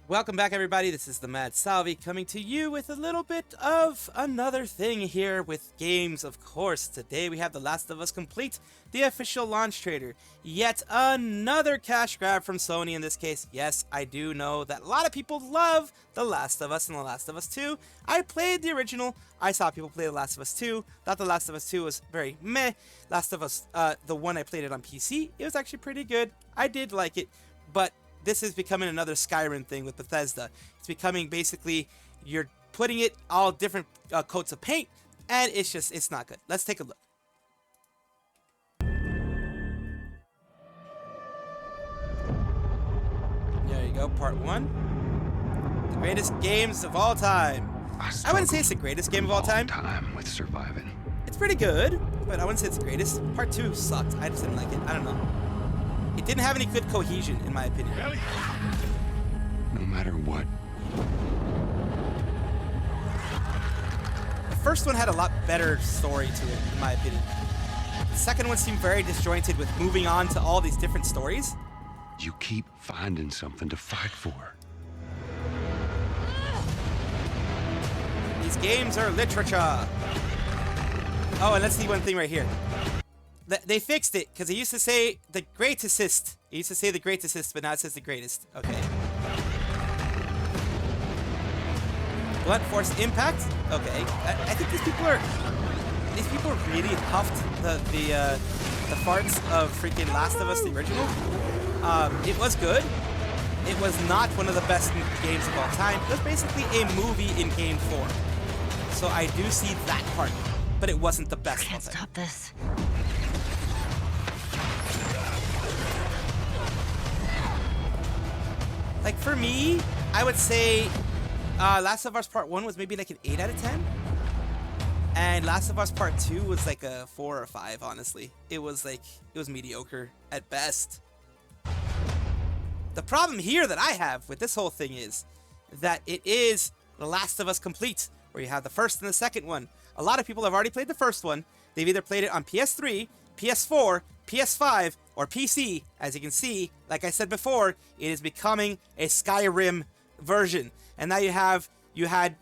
Welcome back, everybody. This is the Mad Salvi coming to you with a little bit of another thing here with games, of course. Today we have The Last of Us Complete, the official launch trailer. Yet another cash grab from Sony in this case. Yes, I do know that a lot of people love The Last of Us and The Last of Us 2. I played the original. I saw people play The Last of Us 2. Thought The Last of Us 2 was very meh. Last of Us, the one I played it on PC, it was actually pretty good. I did like it, but this is becoming another Skyrim thing with Bethesda. It's becoming basically you're putting it all different coats of paint, and it's not good. Let's take a look. There you go, part 1. The greatest games of all time. I wouldn't say it's the greatest game of all time. With surviving. It's pretty good, but I wouldn't say it's the greatest. Part 2 sucked. I just didn't like it. I don't know. It didn't have any good cohesion, in my opinion. No matter what. The first one had a lot better story to it, in my opinion. The second one seemed very disjointed with moving on to all these different stories. You keep finding something to fight for. These games are literature. Oh, and let's see one thing right here. They fixed it, because it used to say the great assist. It used to say the great assist, but now it says the greatest. Okay. Blunt force impact? Okay. I think these people really huffed the farts of freaking Last of Us, the original. It was good. It was not one of the best games of all time. It was basically a movie in game form. So I do see that part, but it wasn't the best. Can't stop this. Like, for me, I would say Last of Us Part 1 was maybe like an 8 out of 10. And Last of Us Part 2 was like a 4 or 5, honestly. It was mediocre at best. The problem here that I have with this whole thing is that it is The Last of Us Complete, where you have the first and the second one. A lot of people have already played the first one. They've either played it on PS3, PS4, PS5, or PC. As you can see, like I said before, it is becoming a Skyrim version. And now you had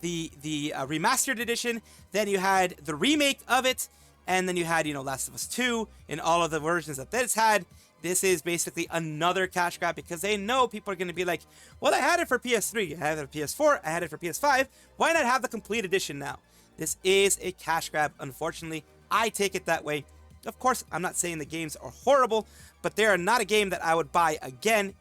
the remastered edition, then you had the remake of it, and then you had, Last of Us 2 in all of the versions that it's had. This is basically another cash grab because they know people are going to be like, well, I had it for PS3, I had it for PS4, I had it for PS5. Why not have the complete edition now? This is a cash grab, unfortunately. I take it that way. Of course, I'm not saying the games are horrible, but they are not a game that I would buy again.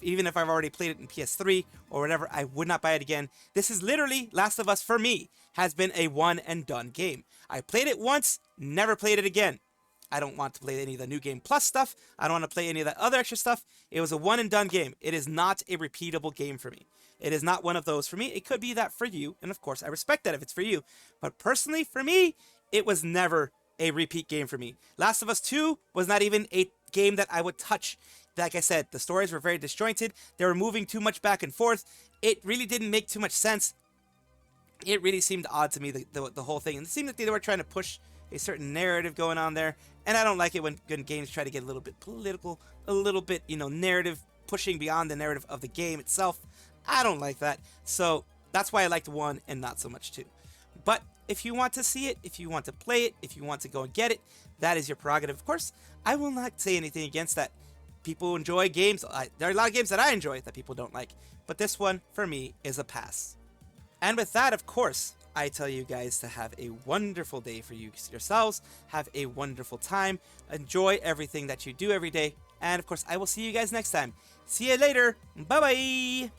Even if I've already played it in PS3 or whatever, I would not buy it again. This is literally, Last of Us, for me, has been a one and done game. I played it once, never played it again. I don't want to play any of the New Game Plus stuff. I don't want to play any of that other extra stuff. It was a one and done game. It is not a repeatable game for me. It is not one of those for me. It could be that for you, and of course, I respect that if it's for you. But personally, for me, it was never a repeat game for me. Last of Us 2 was not even a game that I would touch. Like I said, the stories were very disjointed. They were moving too much back and forth. It really didn't make too much sense. It really seemed odd to me, the whole thing. And it seemed like they were trying to push a certain narrative going on there. And I don't like it when games try to get a little bit political, a little bit, narrative pushing beyond the narrative of the game itself. I don't like that. So that's why I liked 1 and not so much 2. But if you want to see it, if you want to play it, if you want to go and get it, that is your prerogative. Of course, I will not say anything against that. People enjoy games. There are a lot of games that I enjoy that people don't like. But this one, for me, is a pass. And with that, of course, I tell you guys to have a wonderful day for yourselves. Have a wonderful time. Enjoy everything that you do every day. And of course, I will see you guys next time. See you later. Bye-bye.